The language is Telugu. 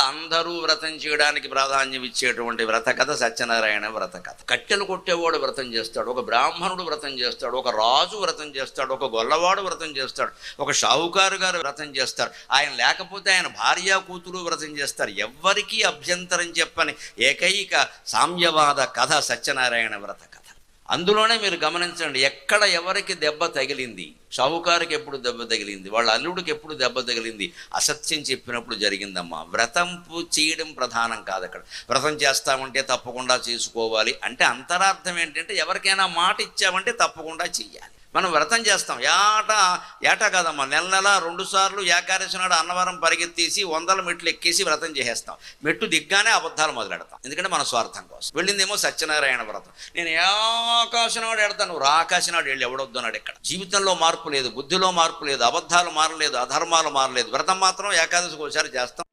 అందరూ వ్రతం చేయడానికి ప్రాధాన్యం ఇచ్చేటువంటి వ్రత కథ సత్యనారాయణ వ్రత కథ. కట్టెలు కొట్టేవాడు వ్రతం చేస్తాడు, ఒక బ్రాహ్మణుడు వ్రతం చేస్తాడు, ఒక రాజు వ్రతం చేస్తాడు, ఒక గొల్లవాడు వ్రతం చేస్తాడు, ఒక షావుకారు గారు వ్రతం చేస్తారు. ఆయన లేకపోతే ఆయన భార్య కూతురు వ్రతం చేస్తారు. ఎవ్వరికీ అభ్యంతరం చెప్పని ఏకైక సామ్యవాద కథ సత్యనారాయణ వ్రత కథ. అందులోనే మీరు గమనించండి, ఎక్కడ ఎవరికి దెబ్బ తగిలింది, షావుకారికి ఎప్పుడు దెబ్బ తగిలింది, వాళ్ళ అల్లుడికి ఎప్పుడు దెబ్బ తగిలింది, అసత్యం చెప్పినప్పుడు జరిగిందమ్మా. వ్రతం చేయడం ప్రధానం కాదు. అక్కడ వ్రతం చేస్తామంటే తప్పకుండా చేసుకోవాలి అంటే అంతరార్థం ఏంటంటే ఎవరికైనా మాట ఇచ్చామంటే తప్పకుండా చెయ్యాలి. మనం వ్రతం చేస్తాం, ఏటా కాదమ్మా, నెల 2 సార్లు ఏకాదశి నాడు అన్నవరం పరిగెత్తేసి 100 మెట్లు ఎక్కేసి వ్రతం చేసేస్తాం. మెట్టు దిగ్గానే అబద్ధాలు మొదలెడతాం, ఎందుకంటే మన స్వార్థం కోసం. వెళ్ళిందేమో సత్యనారాయణ వ్రతం. నేను ఆకాశం నాడు ఎడతాను, నువ్వు ఆకాశం నాడు వెళ్ళి ఎవడొద్దున్నాడు. ఇక్కడ జీవితంలో మార్పు లేదు, బుద్ధిలో మార్పు లేదు, అబద్ధాలు మారలేదు, అధర్మాలు మారలేదు. వ్రతం మాత్రం ఏకాదశికి ఒకసారి చేస్తాం.